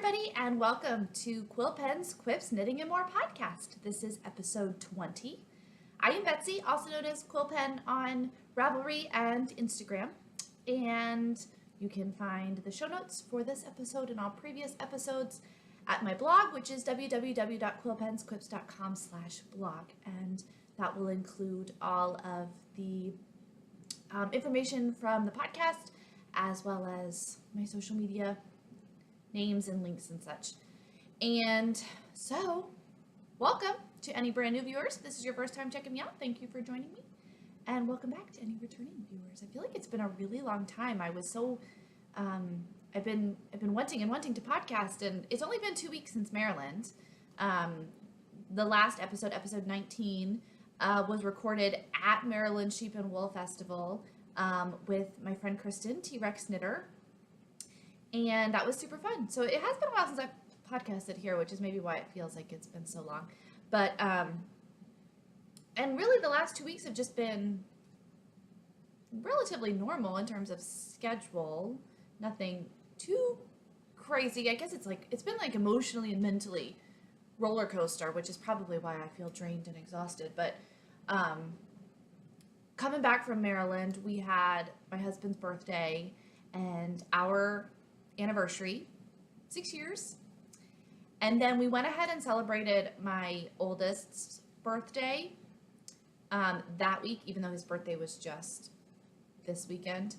everybody, and welcome to Quillpen's Quips Knitting and More podcast. This is episode 20. I am Betsy, also known as Quillpen on Ravelry and Instagram, and you can find the show notes for this episode and all previous episodes at my blog, which is www.quillpensquips.com/blog, and that will include all of the information from the podcast, as well as my social media names and links and such. And so, welcome to any brand new viewers. If this is your first time checking me out, thank you for joining me. And welcome back to any returning viewers. I feel like it's been a really long time. I was so, I've been wanting to podcast, and it's only been 2 weeks since Maryland. The last episode, episode 19, was recorded at Maryland Sheep and Wool Festival with my friend Kristen, T-Rex Knitter. And that was super fun. So it has been a while since I've podcasted here, which is maybe why it feels like it's been so long. But, and really the last 2 weeks have just been relatively normal in terms of schedule. Nothing too crazy. I guess it's been like emotionally and mentally roller coaster, which is probably why I feel drained and exhausted. But, coming back from Maryland, we had my husband's birthday and our anniversary, 6 years. And then we went ahead and celebrated my oldest's birthday that week, even though his birthday was just this weekend,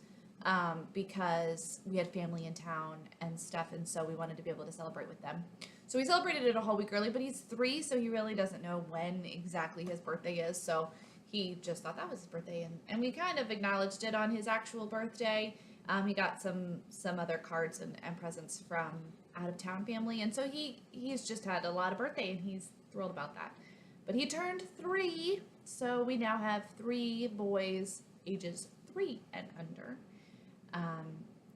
because we had family in town and stuff, and so we wanted to be able to celebrate with them. So we celebrated it a whole week early, but he's 3, so he really doesn't know when exactly his birthday is, so he just thought that was his birthday, and we kind of acknowledged it on his actual birthday. He got some other cards and presents from out of town family, and so he's just had a lot of birthday, and he's thrilled about that. But he turned 3, so we now have 3 boys ages 3 and under.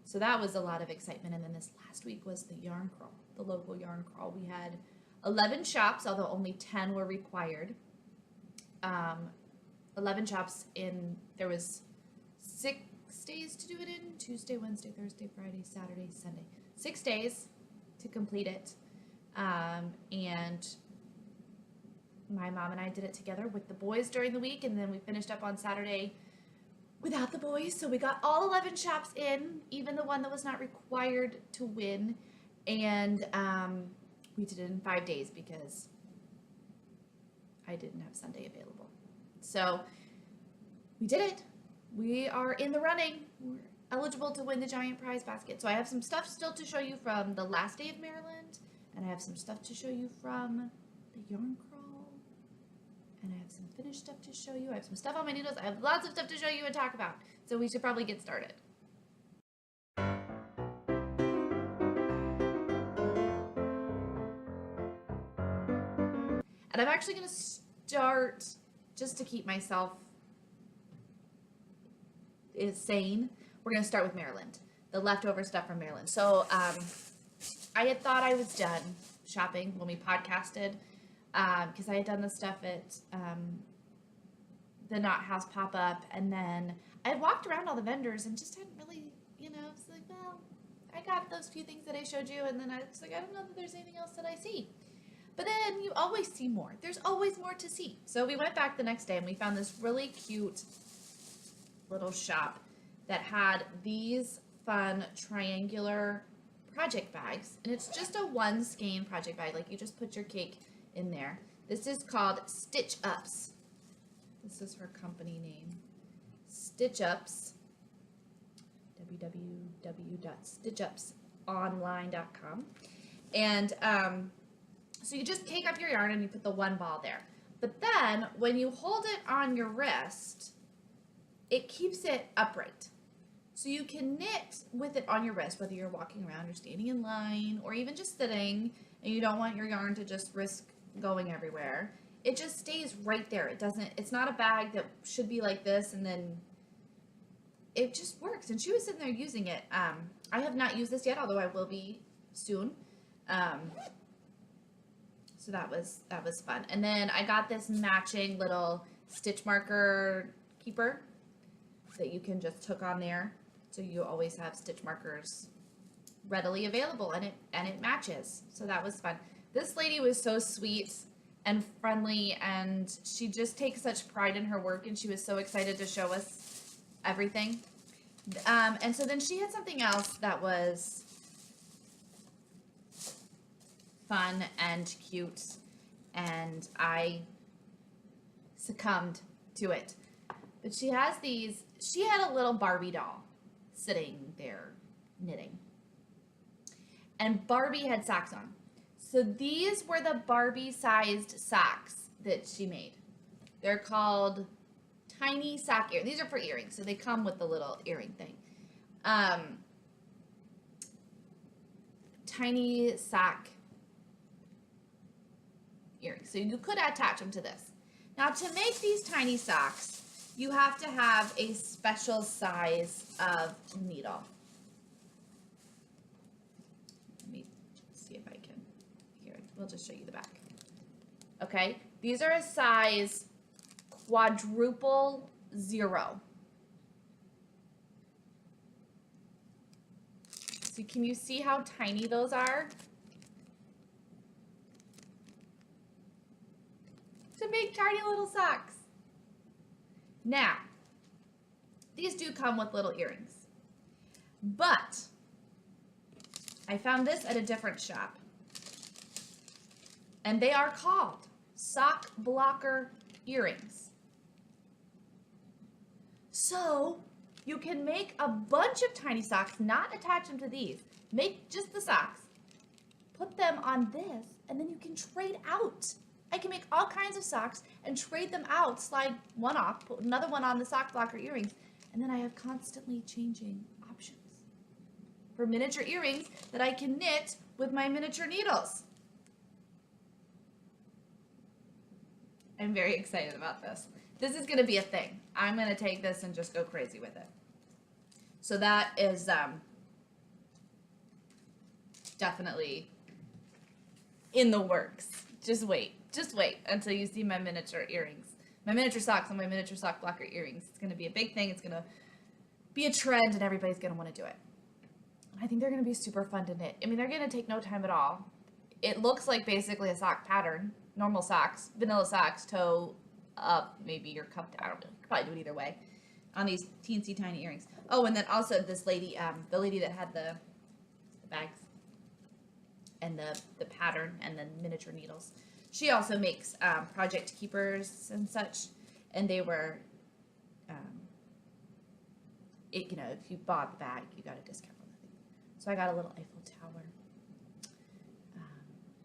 So that was a lot of excitement. And then this last week was the yarn crawl, the local yarn crawl. We had 11 shops, although only 10 were required. 11 shops there was 6 days to do it in: Tuesday, Wednesday, Thursday, Friday, Saturday, Sunday. 6 days to complete it. And my mom and I did it together with the boys during the week, and then we finished up on Saturday without the boys. So we got all 11 shops in, even the one that was not required to win. And we did it in 5 days because I didn't have Sunday available. So we did it. We are in the running. We're eligible to win the giant prize basket. So I have some stuff still to show you from the last day of Maryland, and I have some stuff to show you from the yarn crawl, and I have some finished stuff to show you. I have some stuff on my needles. I have lots of stuff to show you and talk about. So we should probably get started. And I'm actually going to start, just to keep myself sane, we're going to start with Maryland, the leftover stuff from Maryland. So I had thought I was done shopping when we podcasted, because I had done the stuff at the Knot House pop-up, and then I had walked around all the vendors and just hadn't really, it's like, well, I got those few things that I showed you, and then I was like, I don't know that there's anything else that I see. But then you always see more. There's always more to see. So we went back the next day, and we found this really cute little shop that had these fun triangular project bags, and it's just a 1 skein project bag. Like, you just put your cake in there. This is called Stitch Ups. This is her company name, Stitch Ups. www.stitchupsonline.com. And so you just take up your yarn and you put the 1 ball there. But then when you hold it on your wrist, it keeps it upright. So you can knit with it on your wrist, whether you're walking around or standing in line or even just sitting, and you don't want your yarn to just risk going everywhere. It just stays right there. It's not a bag that should be like this, and then it just works. And she was sitting there using it. I have not used this yet, although I will be soon. So that was fun. And then I got this matching little stitch marker keeper that you can just hook on there. So you always have stitch markers readily available, and it matches. So that was fun. This lady was so sweet and friendly, and she just takes such pride in her work, and she was so excited to show us everything. And so then she had something else that was fun and cute, and I succumbed to it. But she had a little Barbie doll sitting there knitting. And Barbie had socks on. So these were the Barbie-sized socks that she made. They're called tiny sock earrings. These are for earrings, so they come with the little earring thing. Tiny sock earrings. So you could attach them to this. Now, to make these tiny socks, you have to have a special size of needle. Let me see if I can. Here, we'll just show you the back. Okay, these are a size quadruple 0. So can you see how tiny those are? To make tiny little socks. Now, these do come with little earrings, but I found this at a different shop, and they are called sock blocker earrings. So you can make a bunch of tiny socks, not attach them to these. Make just the socks, put them on this, and then you can trade out. I can make all kinds of socks and trade them out, slide one off, put another one on the sock blocker earrings, and then I have constantly changing options for miniature earrings that I can knit with my miniature needles. I'm very excited about this. This is going to be a thing. I'm going to take this and just go crazy with it. So that is definitely in the works. Just wait until you see my miniature earrings, my miniature socks, and my miniature sock blocker earrings. It's going to be a big thing. It's going to be a trend, and everybody's going to want to do it. I think they're going to be super fun to knit. I mean, they're going to take no time at all. It looks like basically a sock pattern, normal socks, vanilla socks, toe up, maybe your cup down. I don't know. You could probably do it either way on these teensy tiny earrings. Oh, and then also this lady, the lady that had the bags and the pattern and the miniature needles. She also makes project keepers and such, and they were, you know, if you bought the bag, you got a discount on the thing. So I got a little Eiffel Tower.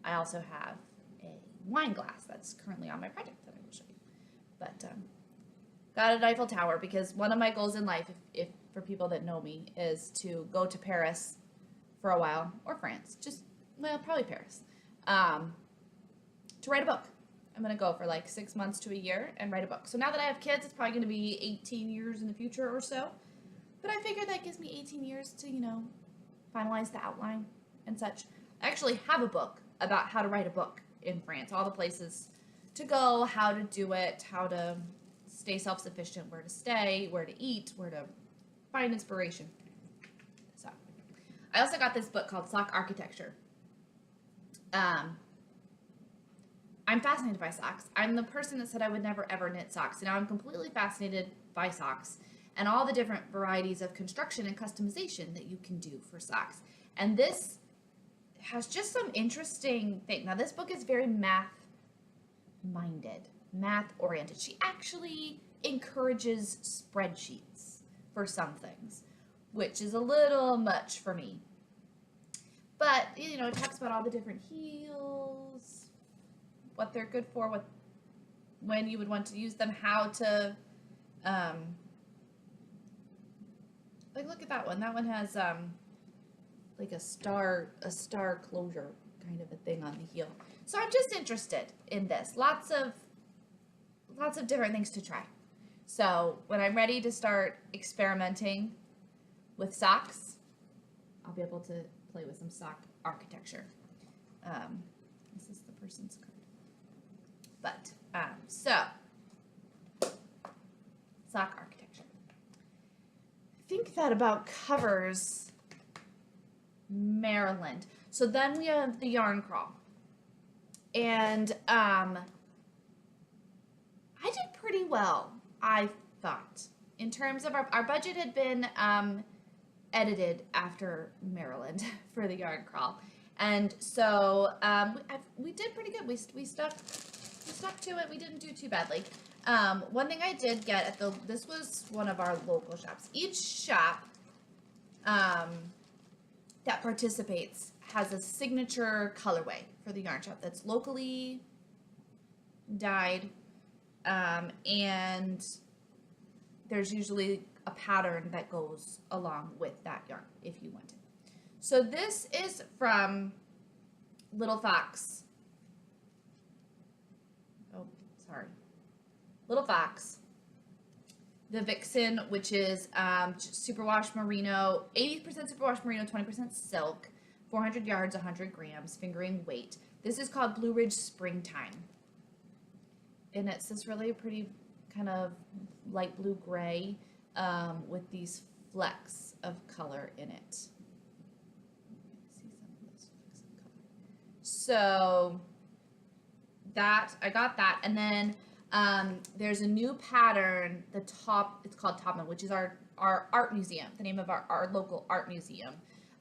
I also have a wine glass that's currently on my project that I will show you. But got an Eiffel Tower because one of my goals in life, if for people that know me, is to go to Paris for a while, or France, well, probably Paris, to write a book. I'm going to go for like 6 months to a year and write a book. So now that I have kids, it's probably going to be 18 years in the future or so. But I figured that gives me 18 years to, you know, finalize the outline and such. I actually have a book about how to write a book in France, all the places to go, how to do it, how to stay self-sufficient, where to stay, where to eat, where to find inspiration. So I also got this book called Sock Architecture. I'm fascinated by socks. I'm the person that said I would never ever knit socks. And now I'm completely fascinated by socks and all the different varieties of construction and customization that you can do for socks. And this has just some interesting things. Now this book is very math-minded, math-oriented. She actually encourages spreadsheets for some things, which is a little much for me. But, you know, it talks about all the different heels, what they're good for, when you would want to use them, how to, like, look at that one. That one has, like a star closure kind of a thing on the heel. So I'm just interested in this. Lots of different things to try. So when I'm ready to start experimenting with socks, I'll be able to play with some sock architecture. This is the person's card. But, so, sock architecture. I think that about covers Maryland. So then we have the yarn crawl. And I did pretty well, I thought. In terms of our budget had been edited after Maryland for the yarn crawl. And so we did pretty good. We stuck to it. We didn't do too badly. One thing I did get at this was one of our local shops. Each shop that participates has a signature colorway for the yarn shop that's locally dyed, and there's usually a pattern that goes along with that yarn if you want it. So this is from Little Fox. Oh, sorry. Little Fox. The Vixen, which is superwash merino, 80% superwash merino, 20% silk, 400 yards, 100 grams, fingering weight. This is called Blue Ridge Springtime. And it's this really pretty kind of light blue gray with these flecks of color in it. See some of those flecks of color. So I got that. And then there's a new pattern, it's called Topman, which is our art museum, the name of our local art museum.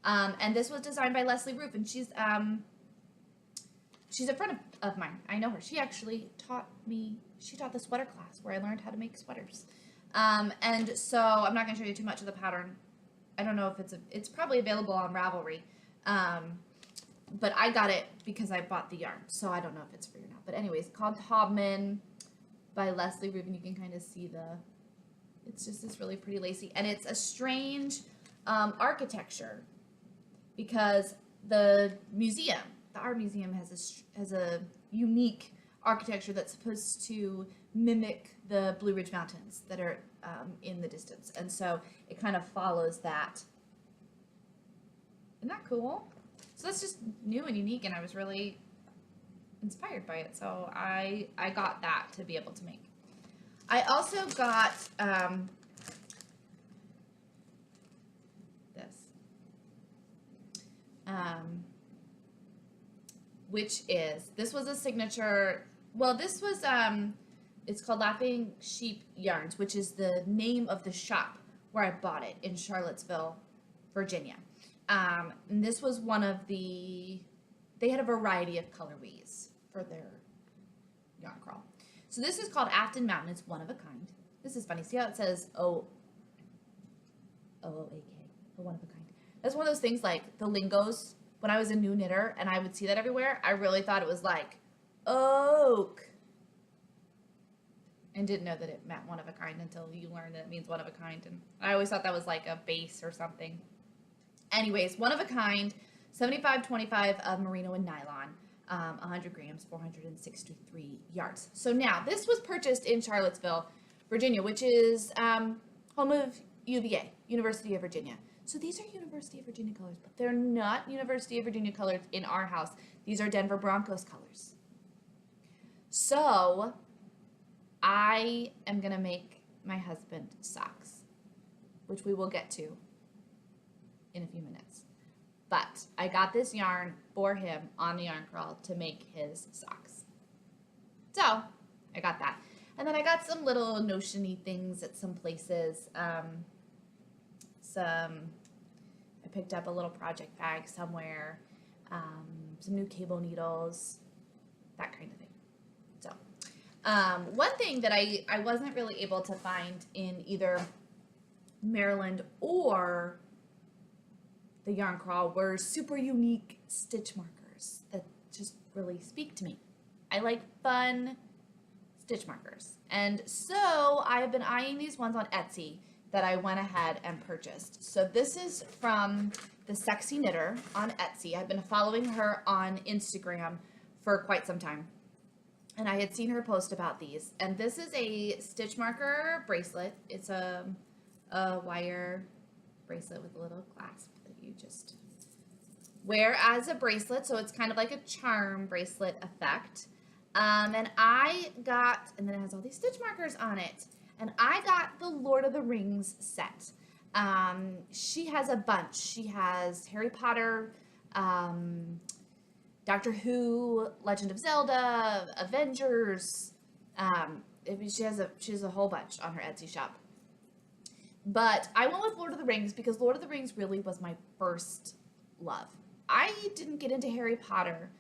And this was designed by Leslie Roof, and she's a friend of mine. I know her. She actually taught the sweater class where I learned how to make sweaters. And so I'm not going to show you too much of the pattern. I don't know if it's probably available on Ravelry. But I got it because I bought the yarn, so I don't know if it's free or not. But anyways, called Topman by Leslie Roof, and you can kind of see it's just this really pretty lacy, and it's a strange architecture because the art museum has a unique architecture that's supposed to mimic the Blue Ridge Mountains that are in the distance, and so it kind of follows that. Isn't that cool? So that's just new and unique, and I was really inspired by it, so I got that to be able to make. I also got this, this was a signature. Well, this was it's called Laughing Sheep Yarns, which is the name of the shop where I bought it in Charlottesville, Virginia. And this was one of they had a variety of colorways for their yarn crawl. So this is called Afton Mountain. It's one of a kind. This is funny. See how it says OOAK, a one of a kind. That's one of those things like the lingos. When I was a new knitter and I would see that everywhere, I really thought it was like oak, and didn't know that it meant one of a kind until you learn that it means one of a kind. And I always thought that was like a base or something. Anyways, one of a kind, 75-25 of merino and nylon, 100 grams, 463 yards. So now this was purchased in Charlottesville, Virginia, which is home of UVA, University of Virginia. So these are University of Virginia colors, but they're not University of Virginia colors in our house. These are Denver Broncos colors. So I am going to make my husband socks, which we will get to in a few minutes. But I got this yarn for him on the yarn crawl to make his socks. So I got that. And then I got some little notion-y things at some places. I picked up a little project bag somewhere, some new cable needles, that kind of thing. So one thing that I wasn't really able to find in either Maryland or the yarn crawl were super unique stitch markers that just really speak to me. I like fun stitch markers. And so I've been eyeing these ones on Etsy that I went ahead and purchased. So this is from the Sexy Knitter on Etsy. I've been following her on Instagram for quite some time, and I had seen her post about these. And this is a stitch marker bracelet. It's a wire bracelet with a little clasp that you just wear as a bracelet. So it's kind of like a charm bracelet effect. And then it has all these stitch markers on it. And I got the Lord of the Rings set. She has a bunch. She has Harry Potter, Doctor Who, Legend of Zelda, Avengers. She has a whole bunch on her Etsy shop. But I went with Lord of the Rings because Lord of the Rings really was my first love. I didn't get into Harry Potter.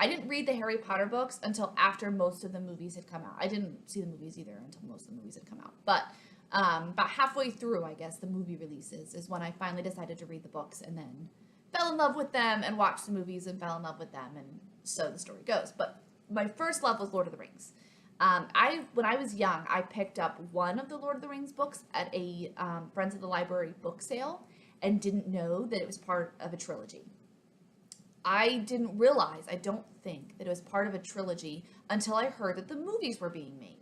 I didn't read the Harry Potter books until after most of the movies had come out. I didn't see the movies either until most of the movies had come out. But about halfway through, I guess, the movie releases is when I finally decided to read the books and then fell in love with them and watched the movies and fell in love with them. And so the story goes. But my first love was Lord of the Rings. When I was young, I picked up one of the Lord of the Rings books at a Friends of the Library book sale and didn't know that it was part of a trilogy. I didn't realize, I don't think, that it was part of a trilogy until I heard that the movies were being made.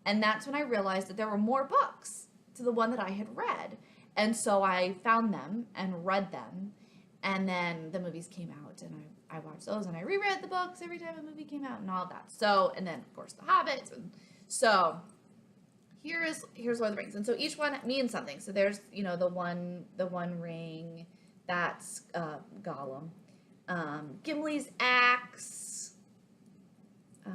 And that's when I realized that there were more books to the one that I had read. And so I found them and read them. And then the movies came out and I watched those and I reread the books every time a movie came out and all that. So, and then of course the Hobbits. And so here's Lord of the Rings. And so each one means something. So there's, the one ring, that's Gollum. Gimli's axe, the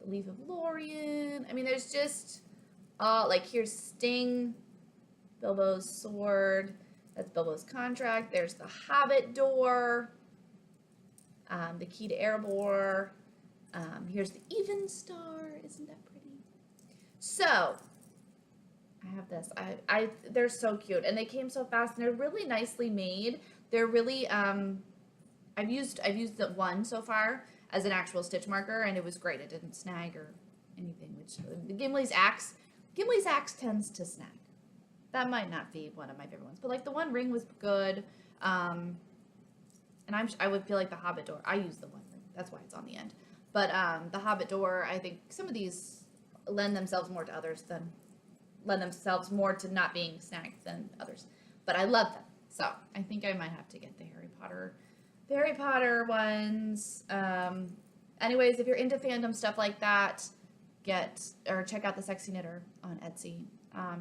Leaf of Lorien. I mean, there's just here's Sting, Bilbo's sword. That's Bilbo's contract. There's the Hobbit door, the key to Erebor. Here's the Even Star. Isn't that pretty? So I have this. They're so cute, and they came so fast, and they're really nicely made. They're really I've used the one so far as an actual stitch marker, and it was great. It didn't snag or anything. Which the Gimli's axe tends to snag. That might not be one of my favorite ones, but like the One Ring was good. And I would feel like the Hobbit door. I use the One Ring. That's why it's on the end. But the Hobbit door, I think some of these lend themselves more to not being snagged than others. But I love them. So I think I might have to get the Harry Potter ones. Anyways, if you're into fandom stuff like that, check out the Sexy Knitter on Etsy.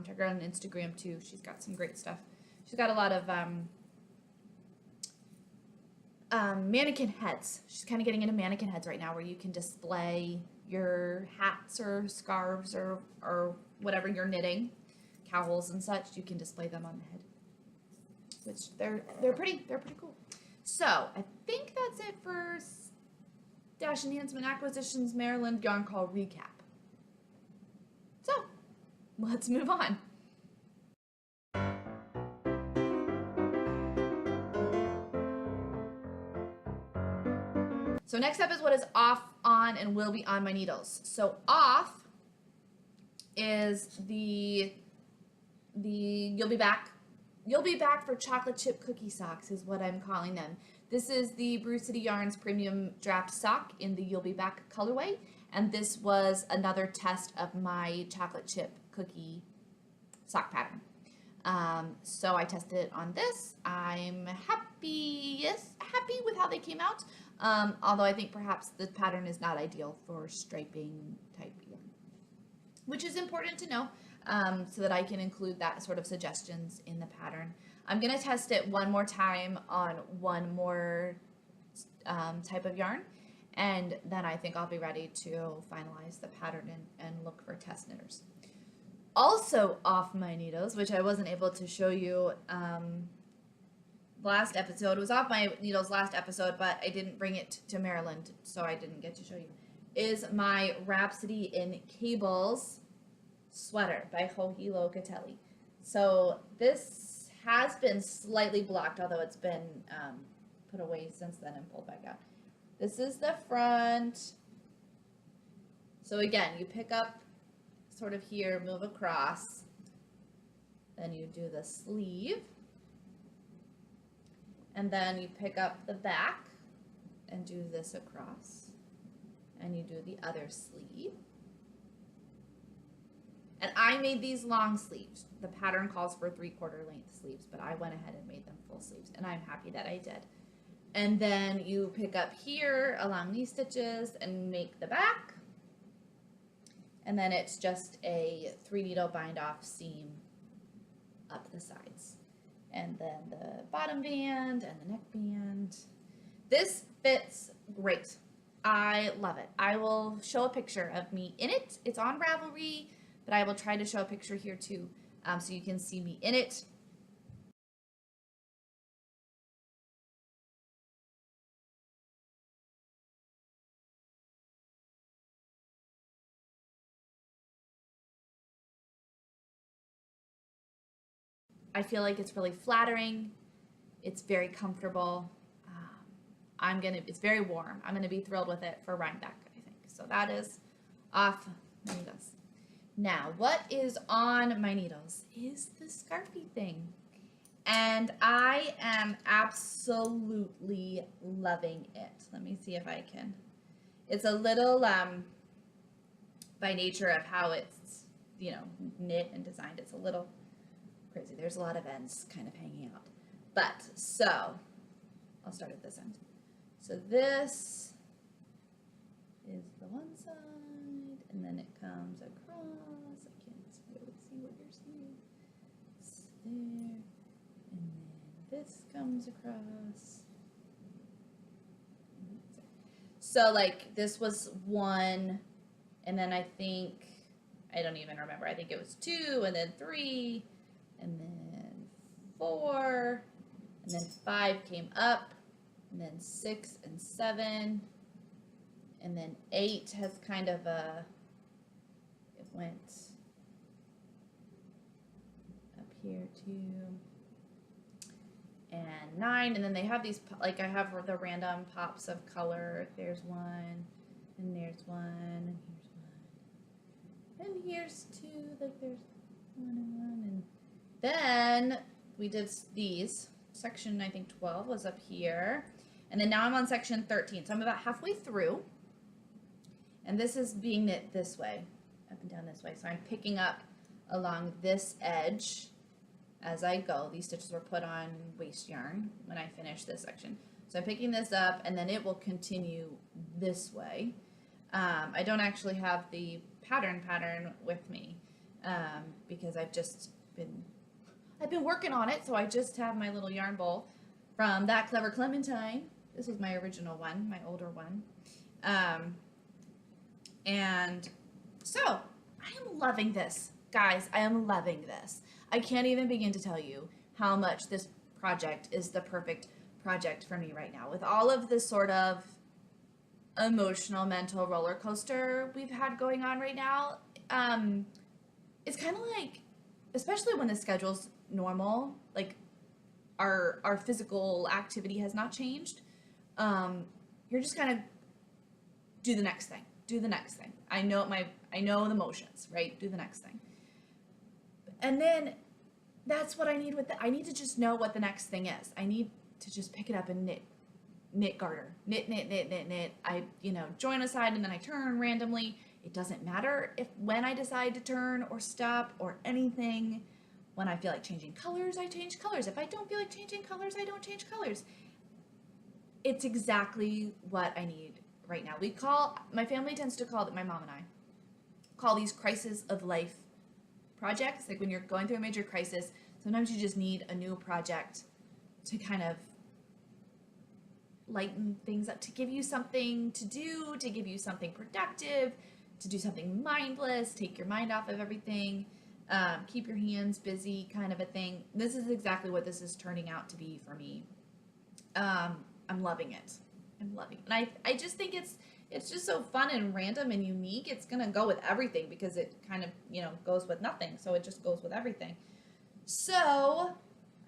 Check her out on Instagram too. She's got some great stuff. She's got a lot of mannequin heads. She's kind of getting into mannequin heads right now, where you can display your hats or scarves or whatever you're knitting, cowls and such. You can display them on the head, which they're pretty cool. So I think that's it for Dash Enhancement Acquisitions Maryland Yarn Call recap. So let's move on. So next up is what is off, on, and will be on my needles. So off is the you'll be back for chocolate chip cookie socks is what I'm calling them. This is the Brew City Yarns Premium Draft Sock in the You'll Be Back colorway, and this was another test of my chocolate chip cookie sock pattern. So I tested it on this. I'm happy with how they came out. Although I think perhaps the pattern is not ideal for striping type yarn, which is important to know, so that I can include that sort of suggestions in the pattern. I'm going to test it one more time on one more type of yarn, and then I think I'll be ready to finalize the pattern and look for test knitters. Also off my needles, which I wasn't able to show you last episode. It was off my needles last episode, but I didn't bring it to Maryland, so I didn't get to show you, is my Rhapsody in Cables sweater by Joji Locatelli. So this has been slightly blocked, although it's been put away since then and pulled back out. This is the front. So again, you pick up sort of here, move across, then you do the sleeve, and then you pick up the back and do this across, and you do the other sleeve. And I made these long sleeves. The pattern calls for 3/4 length sleeves, but I went ahead and made them full sleeves, and I'm happy that I did. And then you pick up here along these stitches and make the back. And then it's just a 3 needle bind off seam up the sides. And then the bottom band and the neck band. This fits great. I love it. I will show a picture of me in it. It's on Ravelry, but I will try to show a picture here too, so you can see me in it. I feel like it's really flattering. It's very comfortable. It's very warm. I'm gonna be thrilled with it for Rhinebeck, I think. So that is off my needles. Now, what is on my needles is the Scarfie thing. And I am absolutely loving it. Let me see if I can. It's a little, by nature of how it's, knit and designed, it's a little crazy. There's a lot of ends kind of hanging out. But, so, I'll start at this end. So this is the one side, and then it comes across. I can't really see what you're seeing. It's there, and then this comes across. So like this was one, and then I don't even remember. I think it was 2, and then 3, and then 4, and then 5 came up. And then 6 and 7, and then 8 has kind of it went up here too, and 9, and then they have these, like I have the random pops of color. There's 1, and there's 1, and here's 1, and here's 2, like there's 1 and 1, and then we did these. Section, I think 12 was up here. And then now I'm on section 13. So I'm about halfway through. And this is being knit this way, up and down this way. So I'm picking up along this edge as I go. These stitches were put on waste yarn when I finished this section. So I'm picking this up, and then it will continue this way. I don't actually have the pattern with me because I've been working on it, so I just have my little yarn bowl from That Clever Clementine. This was my original one, my older one. And so I am loving this. Guys, I am loving this. I can't even begin to tell you how much this project is the perfect project for me right now. With all of this sort of emotional, mental roller coaster we've had going on right now, it's kind of like, especially when the schedule's normal, like our physical activity has not changed, you're just kind of do the next thing. I know the motions, right? Do the next thing. And then that's what I need I need to just know what the next thing is. I need to just pick it up and knit garter. Knit. I, join a side and then I turn randomly. It doesn't matter when I decide to turn or stop or anything. When I feel like changing colors, I change colors. If I don't feel like changing colors, I don't change colors. It's exactly what I need right now. My family tends to call it, my mom and I, call these crisis of life projects. Like when you're going through a major crisis, sometimes you just need a new project to kind of lighten things up, to give you something to do, to give you something productive, to do something mindless, take your mind off of everything, keep your hands busy kind of a thing. This is exactly what this is turning out to be for me. I'm loving it. And I just think it's just so fun and random and unique. It's gonna go with everything because it kind of, goes with nothing. So it just goes with everything. So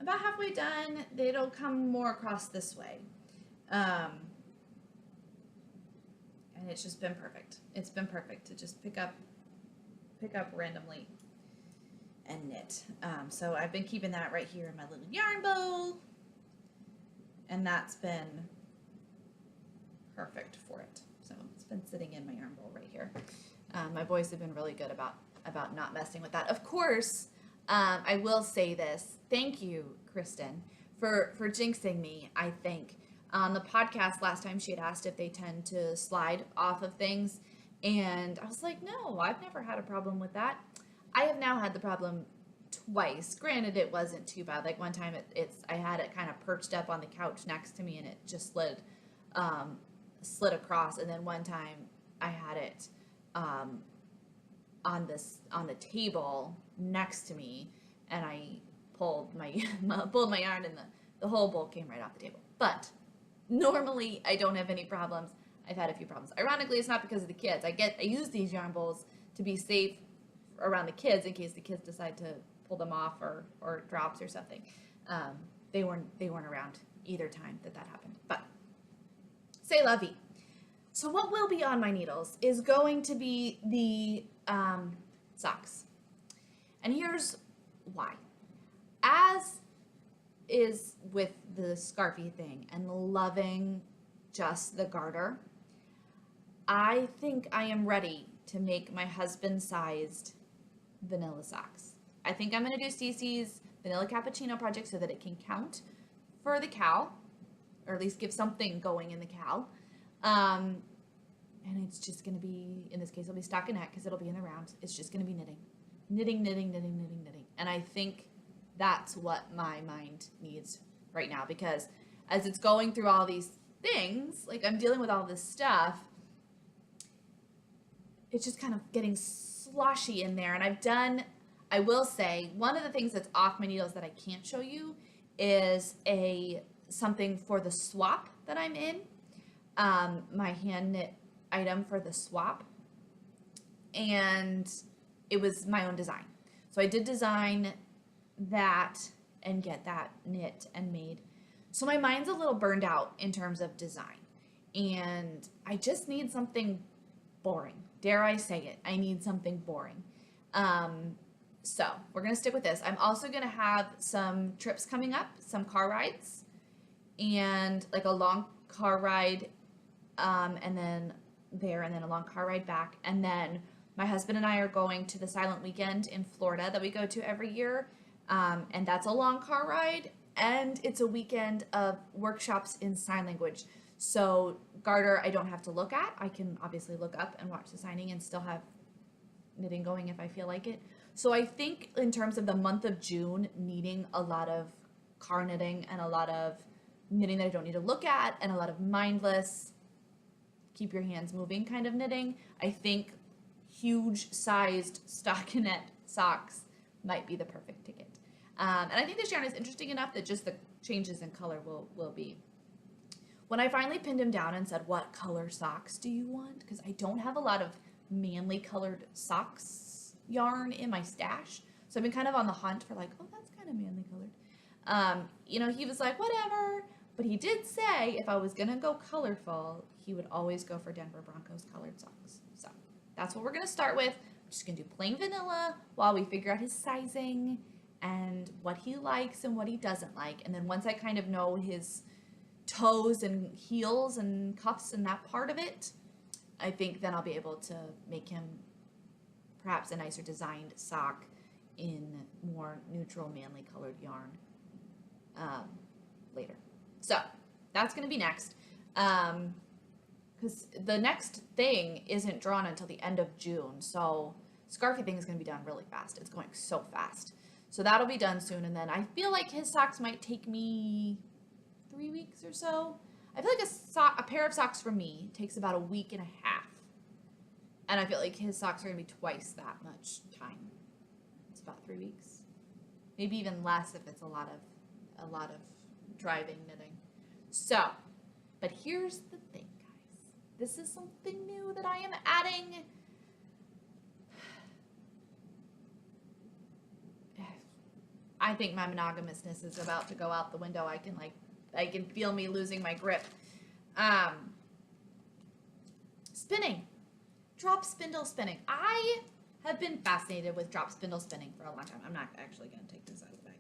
about halfway done, it'll come more across this way. And it's just been perfect. It's been perfect to just pick up randomly and knit. So I've been keeping that right here in my little yarn bowl, and that's been perfect for it. So it's been sitting in my yarn bowl right here. My boys have been really good about not messing with that. Of course, I will say this. Thank you, Kristen, for jinxing me, I think. On the podcast last time, she had asked if they tend to slide off of things, and I was like, no, I've never had a problem with that. I have now had the problem twice. Granted, it wasn't too bad. Like one time I had it kind of perched up on the couch next to me and it just slid across. And then one time I had it on the table next to me, and I pulled my yarn, and the whole bowl came right off the table. But normally I don't have any problems. I've had a few problems. Ironically, it's not because of the kids. I use these yarn bowls to be safe around the kids in case the kids decide to pull them off or drops or something. They weren't around either time that happened. But c'est la vie. So what will be on my needles is going to be the socks. And here's why. As is with the Scarfie thing and loving just the garter, I think I am ready to make my husband-sized vanilla socks. I think I'm going to do Cece's vanilla cappuccino project so that it can count for the cow, or at least give something going in the cow. And it's just going to be, in this case, it'll be stockinette because it'll be in the round. It's just going to be knitting. Knitting, knitting, knitting, knitting, knitting. And I think that's what my mind needs right now, because as it's going through all these things, like I'm dealing with all this stuff, it's just kind of getting sloshy in there. And I will say, one of the things that's off my needles that I can't show you is something for the swap that I'm in, my hand knit item for the swap, and it was my own design. So I did design that and get that knit and made. So my mind's a little burned out in terms of design, and I just need something boring. Dare I say it? I need something boring. So we're gonna stick with this. I'm also gonna have some trips coming up, some car rides, and like a long car ride, and then a long car ride back. And then my husband and I are going to the Silent Weekend in Florida that we go to every year. And that's a long car ride, and it's a weekend of workshops in sign language. So garter, I don't have to look at. I can obviously look up and watch the signing and still have knitting going if I feel like it. So I think in terms of the month of June, needing a lot of car knitting and a lot of knitting that I don't need to look at, and a lot of mindless, keep your hands moving kind of knitting, I think huge sized stockinette socks might be the perfect ticket. And I think this yarn is interesting enough that just the changes in color will be. When I finally pinned him down and said, what color socks do you want? Because I don't have a lot of manly colored socks yarn in my stash. So I've been kind of on the hunt for like, oh, that's kind of manly colored. He was like, whatever. But he did say if I was going to go colorful, he would always go for Denver Broncos colored socks. So that's what we're going to start with. I'm just going to do plain vanilla while we figure out his sizing and what he likes and what he doesn't like. And then once I kind of know his toes and heels and cuffs and that part of it, I think then I'll be able to make him perhaps a nicer designed sock in more neutral manly colored yarn later. So that's going to be next, because the next thing isn't drawn until the end of June. So Scarfie thing is going to be done really fast. It's going so fast. So that'll be done soon. And then I feel like his socks might take me 3 weeks or so. I feel like a pair of socks for me takes about a week and a half. And I feel like his socks are going to be twice that much time. It's about 3 weeks. Maybe even less if it's a lot of driving knitting. So, but here's the thing, guys. This is something new that I am adding. I think my monogamousness is about to go out the window. I can feel me losing my grip. Spinning. Drop spindle spinning. I have been fascinated with drop spindle spinning for a long time. I'm not actually going to take this out of the bag.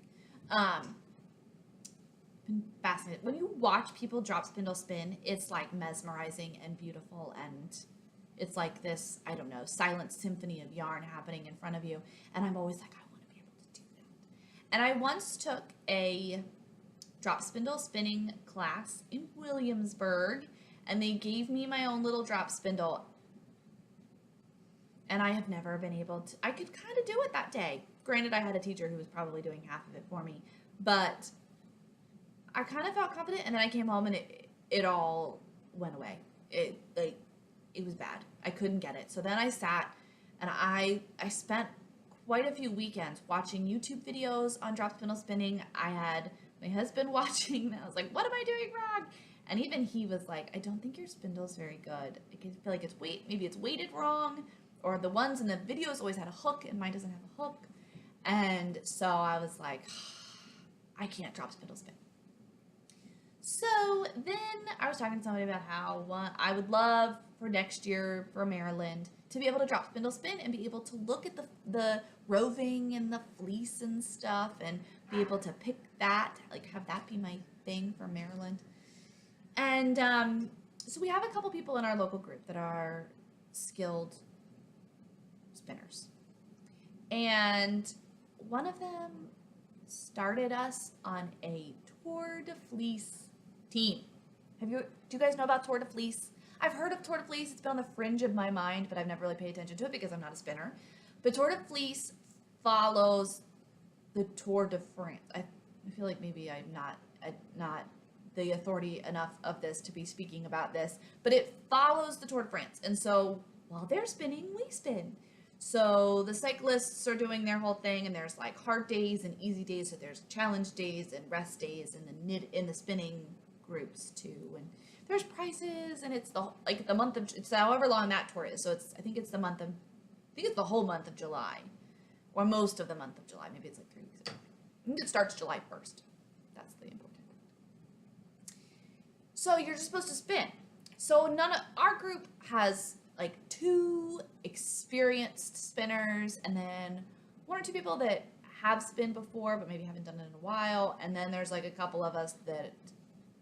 Been fascinated. When you watch people drop spindle spin, it's like mesmerizing and beautiful, and it's like this, I don't know, silent symphony of yarn happening in front of you. And I'm always like, I want to be able to do that. And I once took a drop spindle spinning class in Williamsburg, and they gave me my own little drop spindle. And I have never been able to, I could kind of do it that day. Granted, I had a teacher who was probably doing half of it for me, but I kind of felt confident, and then I came home and it all went away. It was bad. I couldn't get it. So then I sat and I spent quite a few weekends watching YouTube videos on drop spindle spinning. I had my husband watching, and I was like, what am I doing wrong? And even he was like, I don't think your spindle's very good. I feel like maybe it's weighted wrong, or the ones in the videos always had a hook and mine doesn't have a hook. And so I was like, I can't drop spindle spin. So then I was talking to somebody about how I would love for next year for Maryland to be able to drop spindle spin and be able to look at the roving and the fleece and stuff and be able to pick that, like have that be my thing for Maryland. And so we have a couple people in our local group that are skilled spinners. And one of them started us on a Tour de Fleece team. Do you guys know about Tour de Fleece? I've heard of Tour de Fleece. It's been on the fringe of my mind, but I've never really paid attention to it because I'm not a spinner. But Tour de Fleece follows the Tour de France. I feel like maybe I'm not the authority enough of this to be speaking about this, but it follows the Tour de France. And so while they're spinning, we spin. So the cyclists are doing their whole thing, and there's like hard days and easy days. So there's challenge days and rest days in the spinning groups too. And there's prizes, and it's the month of, it's however long that tour is. So I think it's the whole month of July, or most of the month of July. Maybe it's like 3 weeks. I think it starts July 1st. That's the important part. So you're just supposed to spin. So our group has like 2 experienced spinners, and then 1 or 2 people that have spinned before but maybe haven't done it in a while, and then there's like a couple of us that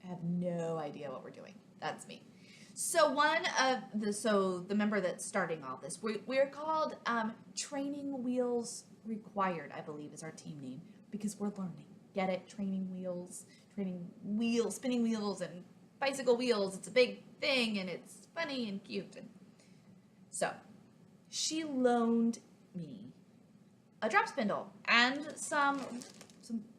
have no idea what we're doing. That's me. So the member that's starting all this, we're called Training Wheels Required, I believe is our team name, because we're learning. Get it? Training wheels, spinning wheels and bicycle wheels. It's a big thing, and it's funny and cute. And so she loaned me a drop spindle and some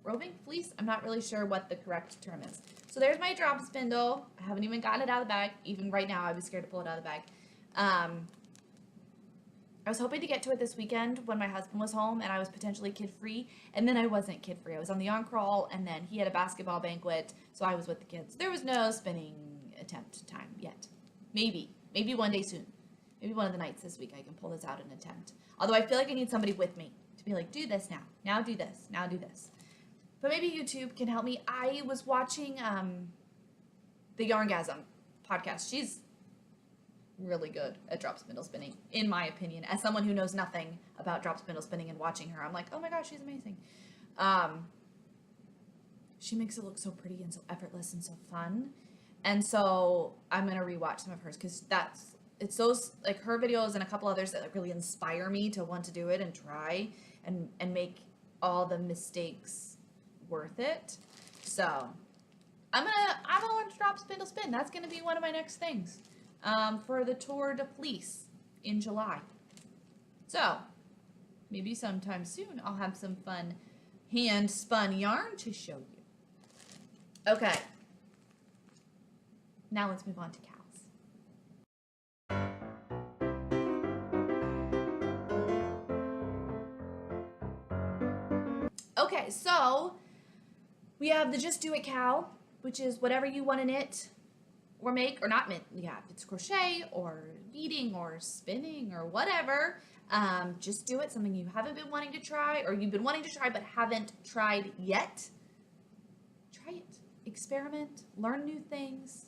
roving fleece. I'm not really sure what the correct term is. So there's my drop spindle. I haven't even gotten it out of the bag. Even right now, I was scared to pull it out of the bag. I was hoping to get to it this weekend when my husband was home and I was potentially kid-free. And then I wasn't kid-free. I was on the on-crawl, and then he had a basketball banquet, so I was with the kids. There was no spinning attempt time yet. Maybe one day soon. Maybe one of the nights this week I can pull this out and attempt. Although I feel like I need somebody with me to be like, do this now. Now do this. Now do this. But maybe YouTube can help me. I was watching the Yarngasm podcast. She's really good at drop spindle spinning, in my opinion. As someone who knows nothing about drop spindle spinning and watching her, I'm like, oh my gosh, she's amazing. She makes it look so pretty and so effortless and so fun. And so I'm going to rewatch some of hers because it's those, like her videos and a couple others that really inspire me to want to do it and try and make all the mistakes worth it. So I'm gonna learn to drop spindle spin. That's gonna be one of my next things for the Tour de Fleece in July. So maybe sometime soon I'll have some fun hand spun yarn to show you. Okay, now let's move on to cows. Okay, so we have the Just Do It cow, which is whatever you want to knit or make, or not knit. Yeah, if it's crochet or beading or spinning or whatever, just do it. Something you haven't been wanting to try, or you've been wanting to try but haven't tried yet. Try it. Experiment. Learn new things.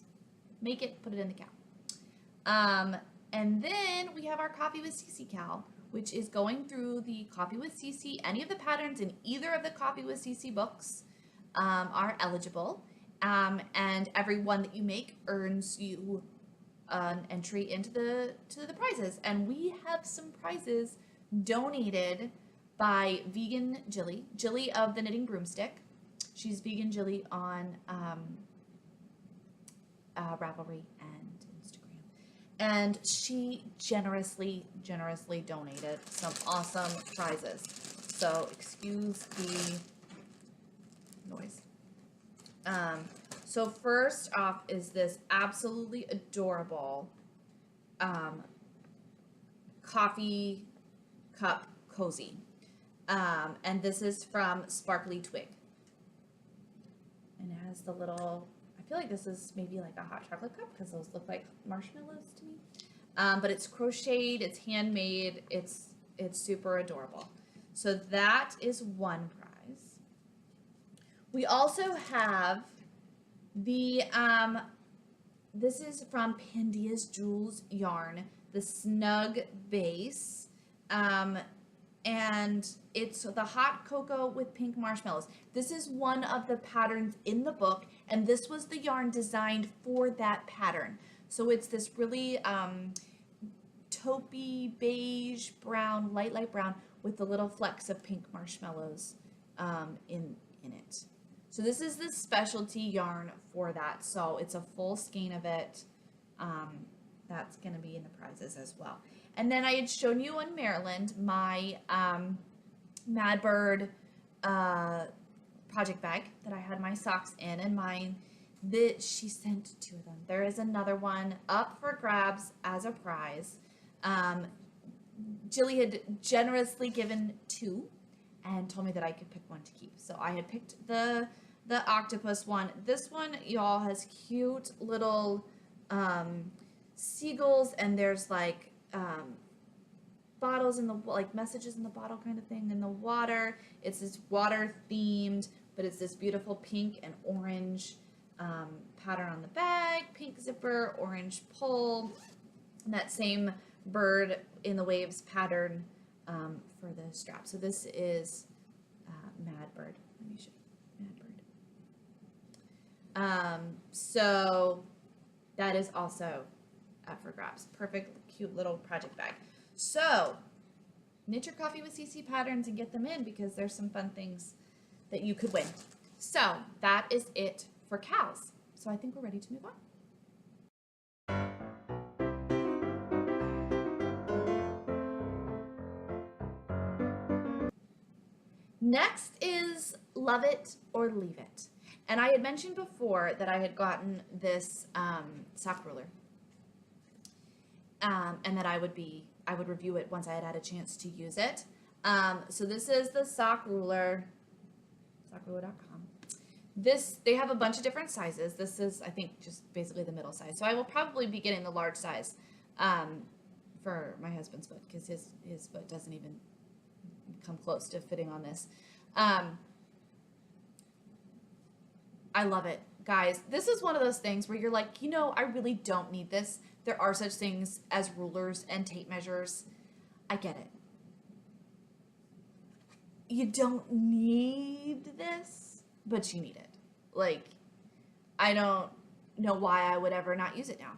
Make it. Put it in the cow. And then we have our Coffee with Cece cow, which is going through the Coffee with Cece. Any of the patterns in either of the Coffee with Cece books are eligible, and every one that you make earns you an entry into the prizes. And we have some prizes donated by Vegan Jilly of the Knitting Broomstick. She's Vegan Jilly on Ravelry and Instagram. And she generously donated some awesome prizes. So excuse the noise. So first off is this absolutely adorable coffee cup cozy. And this is from Sparkly Twig. And it has the little, I feel like this is maybe like a hot chocolate cup because those look like marshmallows to me. But it's crocheted, it's handmade, it's super adorable. So that is one prize. We also have the, this is from Pandia's Jewels Yarn, the Snug Base. And it's the hot cocoa with pink marshmallows. This is one of the patterns in the book, and this was the yarn designed for that pattern. So it's this really taupey, beige, brown, light brown with the little flecks of pink marshmallows in it. So this is the specialty yarn for that. So it's a full skein of it. That's going to be in the prizes as well. And then I had shown you on Maryland my Mad Bird project bag that I had my socks in, and mine that she sent 2 of them. There is another one up for grabs as a prize. Jilly had generously given 2 and told me that I could pick one to keep. So I had picked the octopus one. This one, y'all, has cute little seagulls, and there's like bottles in the, like messages in the bottle kind of thing in the water. It's this water themed, but it's this beautiful pink and orange pattern on the bag, pink zipper, orange pull, and that same bird in the waves pattern for the strap. So this is Mad Bird. Let me show you Mad Bird. So that is also up for grabs. Perfect, cute little project bag. So knit your coffee with CC patterns and get them in, because there's some fun things that you could win. So that is it for cows. So I think we're ready to move on. Next is Love It or Leave It. And I had mentioned before that I had gotten this sock ruler. And that I would review it once I had a chance to use it. So this is the sock ruler, sockruler.com. They have a bunch of different sizes. This is, I think, just basically the middle size. So I will probably be getting the large size for my husband's foot, because his foot doesn't even come close to fitting on this. I love it, guys. This is one of those things where you're like, you know, I really don't need this. There are such things as rulers and tape measures. I get it. You don't need this, but you need it. Like, I don't know why I would ever not use it now.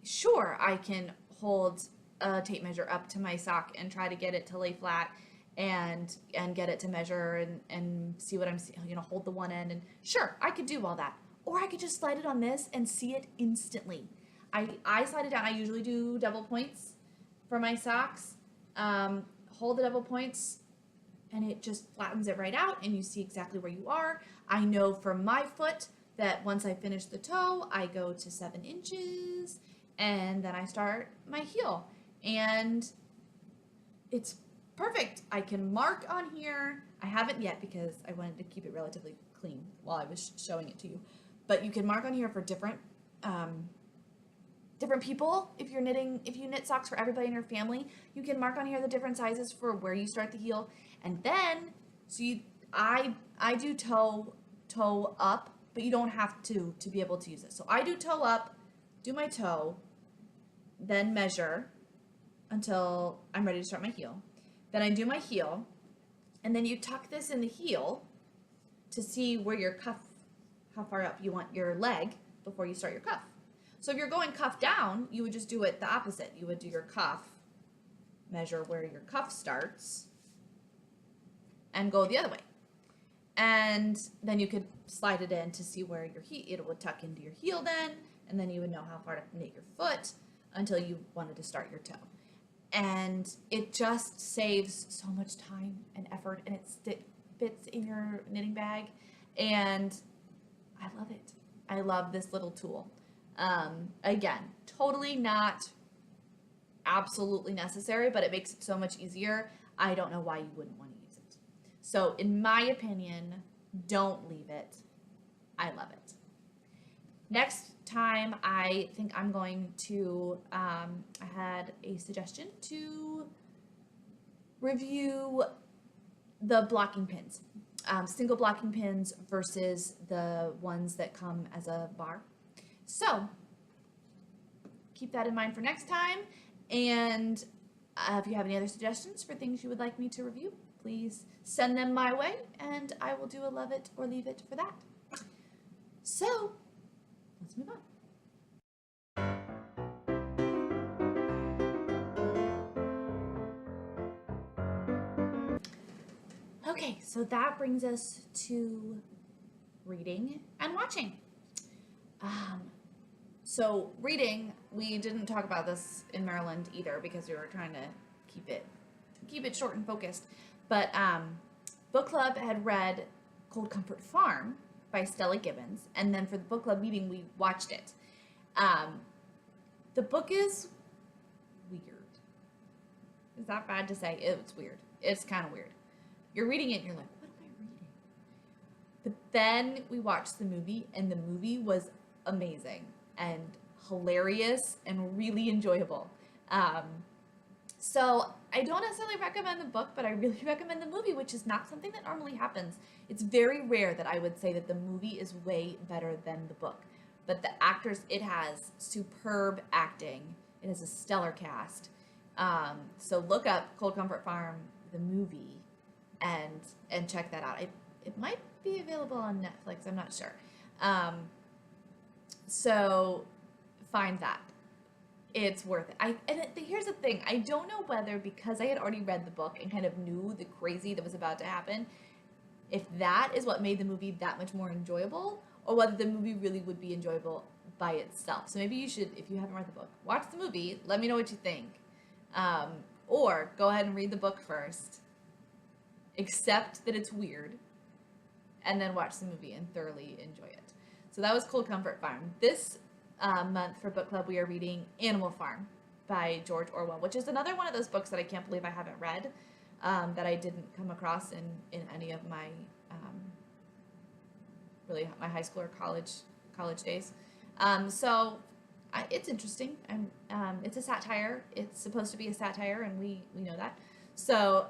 Sure, I can hold a tape measure up to my sock and try to get it to lay flat and get it to measure and see what I'm, hold the one end, and sure, I could do all that. Or I could just slide it on this and see it instantly. I slide it down. I usually do double points for my socks. Hold the double points, and it just flattens it right out, and you see exactly where you are. I know for my foot that once I finish the toe, I go to 7 inches, and then I start my heel. And it's perfect. I can mark on here. I haven't yet because I wanted to keep it relatively clean while I was showing it to you. But you can mark on here for different people. If you knit socks for everybody in your family, you can mark on here the different sizes for where you start the heel. And then, I do toe up, but you don't have to be able to use it. So I do toe up, do my toe, then measure until I'm ready to start my heel. Then I do my heel, and then you tuck this in the heel to see where your cuff, how far up you want your leg before you start your cuff. So if you're going cuff down, you would just do it the opposite. You would do your cuff, measure where your cuff starts, and go the other way. And then you could slide it in to see where your heel, it would tuck into your heel then, and then you would know how far to knit your foot until you wanted to start your toe. And it just saves so much time and effort, and it fits in your knitting bag, and I love it. I love this little tool. Again, totally not absolutely necessary, but it makes it so much easier. I don't know why you wouldn't want to use it. So in my opinion, don't leave it. I love it. Next time, I think I'm going to, I had a suggestion to review the blocking pins, single blocking pins versus the ones that come as a bar. So keep that in mind for next time. And if you have any other suggestions for things you would like me to review, please send them my way, and I will do a love it or leave it for that. So let's move on. Okay, so that brings us to reading and watching. So reading, we didn't talk about this in Maryland either because we were trying to keep it short and focused. But book club had read Cold Comfort Farm by Stella Gibbons, and then for the book club meeting we watched it. The book is weird. Is that bad to say? It's weird. It's kind of weird. You're reading it and you're like, what am I reading? But then we watched the movie, and the movie was amazing and hilarious and really enjoyable. So I don't necessarily recommend the book, but I really recommend the movie, which is not something that normally happens. It's very rare that I would say that the movie is way better than the book. But the actors, it has superb acting. It has a stellar cast. So look up Cold Comfort Farm, the movie, and check that out. It might be available on Netflix. I'm not sure. So find that. It's worth it. Here's the thing. I don't know whether, because I had already read the book and kind of knew the crazy that was about to happen, if that is what made the movie that much more enjoyable, or whether the movie really would be enjoyable by itself. So maybe you should, if you haven't read the book, watch the movie. Let me know what you think. Or go ahead and read the book first. Accept that it's weird. And then watch the movie and thoroughly enjoy it. So that was Cold Comfort Farm. This month for book club, we are reading Animal Farm by George Orwell, which is another one of those books that I can't believe I haven't read, that I didn't come across in any of my really my high school or college days. So it's interesting. It's a satire. It's supposed to be a satire, and we know that. So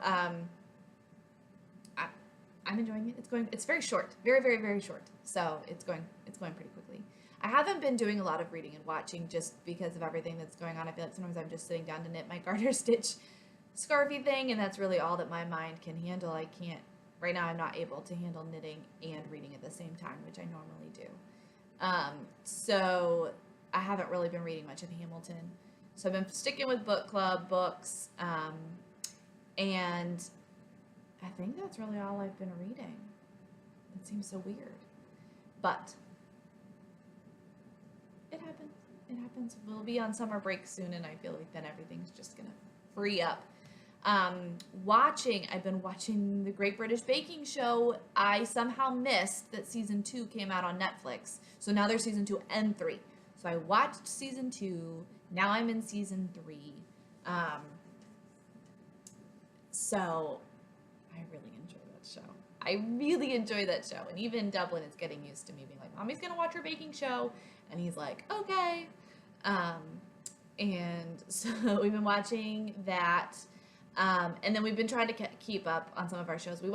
I'm enjoying it. It's very short, very, very, very short. So it's going pretty quickly. I haven't been doing a lot of reading and watching just because of everything that's going on. I feel like sometimes I'm just sitting down to knit my garter stitch Scarfie thing, and that's really all that my mind can handle. I can't, right now I'm not able to handle knitting and reading at the same time, which I normally do. So I haven't really been reading much of Hamilton. So I've been sticking with book club books, and I think that's really all I've been reading. It seems so weird, but it happens. It happens. We'll be on summer break soon, and I feel like then everything's just gonna free up. I've been watching the Great British Baking Show. I somehow missed that season 2 came out on Netflix, so now there's season 2 and 3. So I watched season 2. Now I'm in season 3. So I really enjoy that show. I really enjoy that show. And even Dublin is getting used to me being like, Mommy's gonna watch her baking show. And he's like, okay. And so we've been watching that. And then we've been trying to keep up on some of our shows. We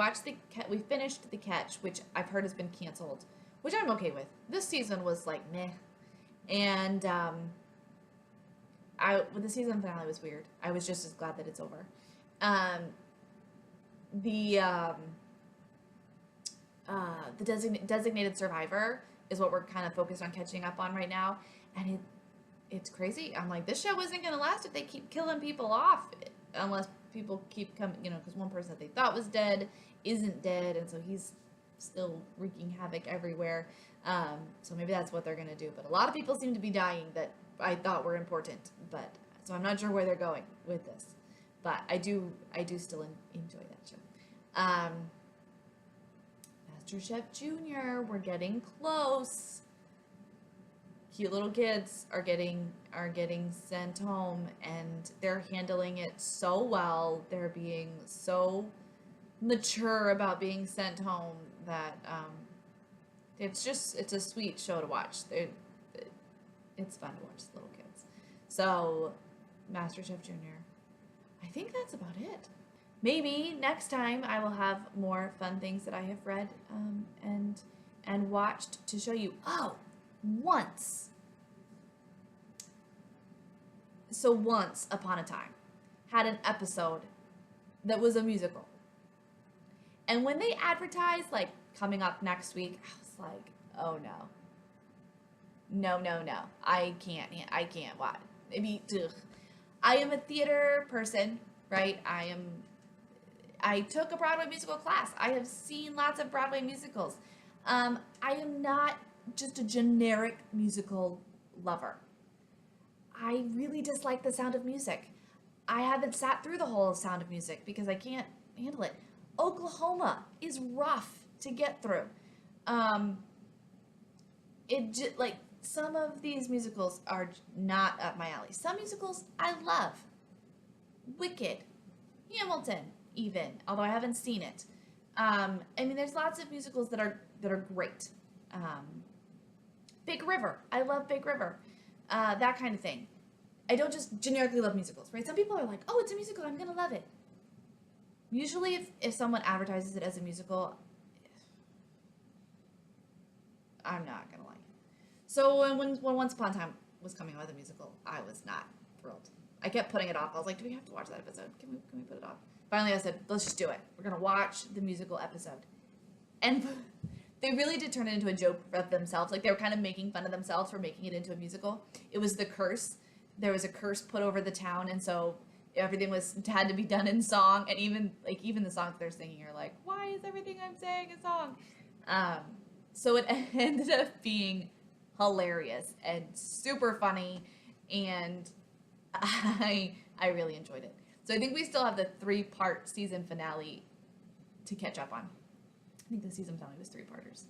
finished The Catch, which I've heard has been canceled, which I'm okay with. This season was like, meh. And the season finale was weird. I was just as glad that it's over. The Designated Survivor is what we're kind of focused on catching up on right now, and it's crazy. I'm like, this show isn't gonna last if they keep killing people off, unless people keep coming, because one person that they thought was dead isn't dead, and so he's still wreaking havoc everywhere. So maybe that's what they're going to do. But a lot of people seem to be dying that I thought were important. But so I'm not sure where they're going with this. But I do still enjoy that show. MasterChef Junior, we're getting close. Cute little kids are getting sent home, and they're handling it so well. They're being so mature about being sent home that it's a sweet show to watch. It's fun to watch little kids. So, MasterChef Junior. I think that's about it. Maybe next time I will have more fun things that I have read and watched to show you. Oh, once upon a time, had an episode that was a musical. And when they advertised, like, coming up next week, I was like, oh no. No. I can't watch. Maybe, ugh. I am a theater person, right? I took a Broadway musical class. I have seen lots of Broadway musicals. I am not just a generic musical lover. I really dislike the Sound of Music. I haven't sat through the whole Sound of Music because I can't handle it. Oklahoma is rough to get through. Some of these musicals are not up my alley. Some musicals I love. Wicked, Hamilton, even, although I haven't seen it. There's lots of musicals that are great. Big River, I love Big River. That kind of thing. I don't just generically love musicals, right? Some people are like, oh, it's a musical, I'm gonna love it. Usually if someone advertises it as a musical, I'm not gonna like it. So when Once Upon a Time was coming out with a musical, I was not thrilled. I kept putting it off. I was like, do we have to watch that episode? Can we put it off? Finally, I said, let's just do it. We're gonna watch the musical episode. And they really did turn it into a joke of themselves. Like, they were kind of making fun of themselves for making it into a musical. It was the curse. There was a curse put over the town, and so everything had to be done in song. And even the songs they're singing are like, why is everything I'm saying a song? So it ended up being hilarious and super funny, and I really enjoyed it. So I think we still have the 3-part season finale to catch up on. I think the season finale was 3-parters.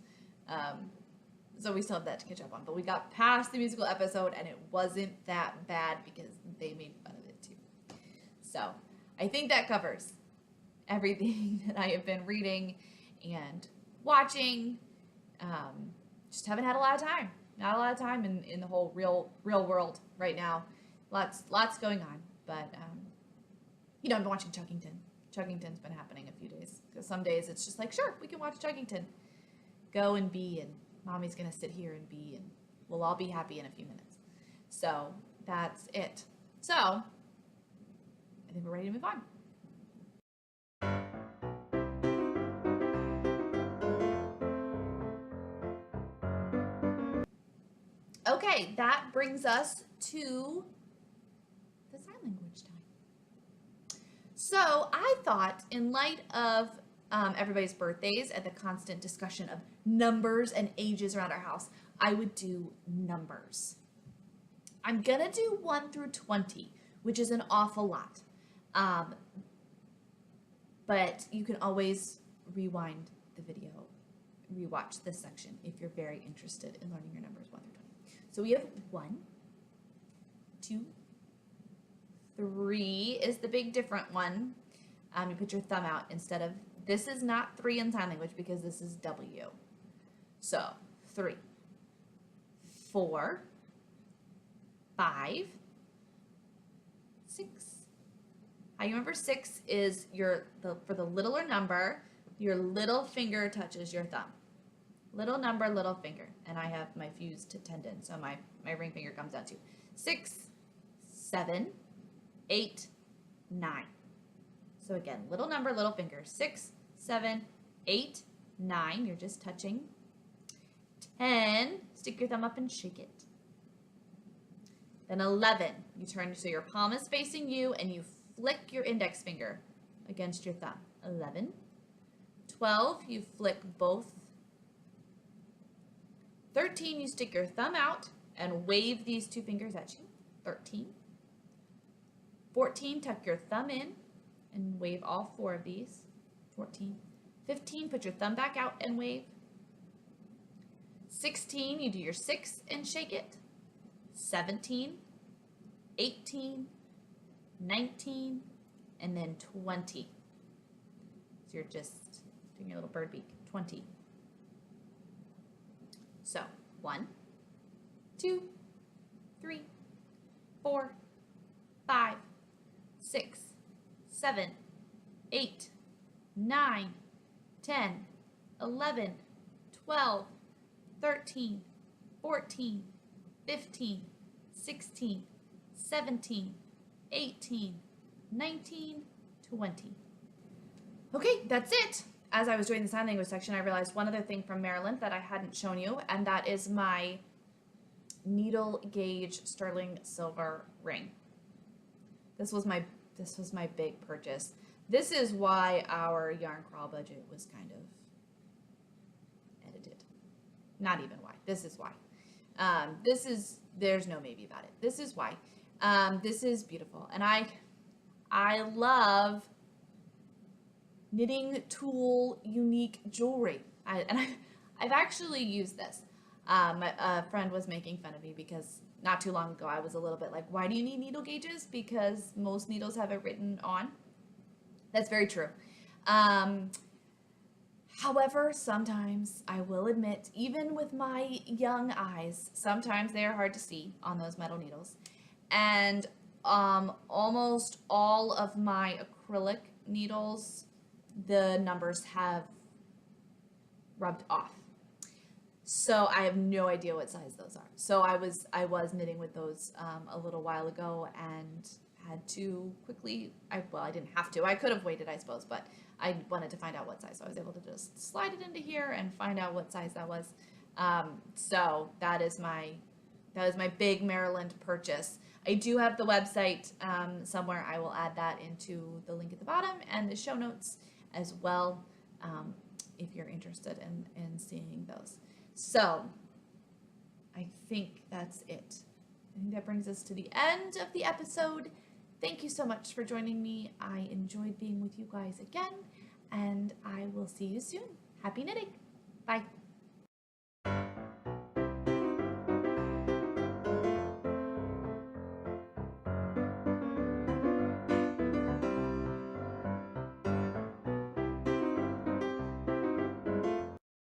So we still have that to catch up on. But we got past the musical episode, and it wasn't that bad because they made fun of it too. So I think that covers everything that I have been reading and watching. Just haven't had a lot of time. Not a lot of time in the whole real world right now. Lots going on. But, I've been watching Chuggington. Chuggington's been happening a few days. Because some days it's just like, sure, we can watch Chuggington. Go and be, and Mommy's going to sit here and be, and we'll all be happy in a few minutes. So that's it. So I think we're ready to move on. Okay, that brings us to the sign language time. So I thought, in light of everybody's birthdays and the constant discussion of numbers and ages around our house, I would do numbers. I'm gonna do 1 through 20, which is an awful lot. But you can always rewind the video, rewatch this section if you're very interested in learning your numbers 1 through 20. So we have 1, 2, 3 is the big different one. You put your thumb out instead of, this is not 3 in sign language because this is W. So 3, 4, 5, 6. How you remember 6 is for the littler number, your little finger touches your thumb. Little number, little finger. And I have my fused tendon, so my ring finger comes down to 6, 7, 8, 9. So again, little number, little finger. 6, 7, 8, 9. You're just touching. 10, stick your thumb up and shake it. Then 11, you turn so your palm is facing you and you flick your index finger against your thumb. 11, 12, you flick both. 13, you stick your thumb out and wave these 2 fingers at you. 13. 14, tuck your thumb in and wave all 4 of these. 14. 15, put your thumb back out and wave. 16, you do your 6 and shake it. 17, 18, 19, and then 20. So you're just doing your little bird beak. 20. So 1, 2, 3, 4, 5, 6, 7, 8, 9, 10, 11, 12, 13, 14, 15, 16, 17, 18, 19, 20. Okay, that's it. As I was doing the sign language section, I realized one other thing from Maryland that I hadn't shown you, and that is my needle gauge sterling silver ring. This was my big purchase. This is why our yarn crawl budget was kind of edited. Not even why. This is why. There's no maybe about it. This is why. This is beautiful, and I love knitting tool unique jewelry. I've actually used this. A friend was making fun of me because not too long ago I was a little bit like, why do you need needle gauges? Because most needles have it written on. That's very true. However, sometimes I will admit, even with my young eyes, sometimes they are hard to see on those metal needles. And almost all of my acrylic needles, the numbers have rubbed off. So I have no idea what size those are. So I was knitting with those a little while ago and had to quickly, I didn't have to. I could have waited, I suppose, but I wanted to find out what size. So I was able to just slide it into here and find out what size that was. So that is my big Maryland purchase. I do have the website somewhere. I will add that into the link at the bottom and the show notes as well, if you're interested in seeing those. So I think that's it. I think that brings us to the end of the episode. Thank you so much for joining me. I enjoyed being with you guys again, and I will see you soon. Happy knitting. Bye.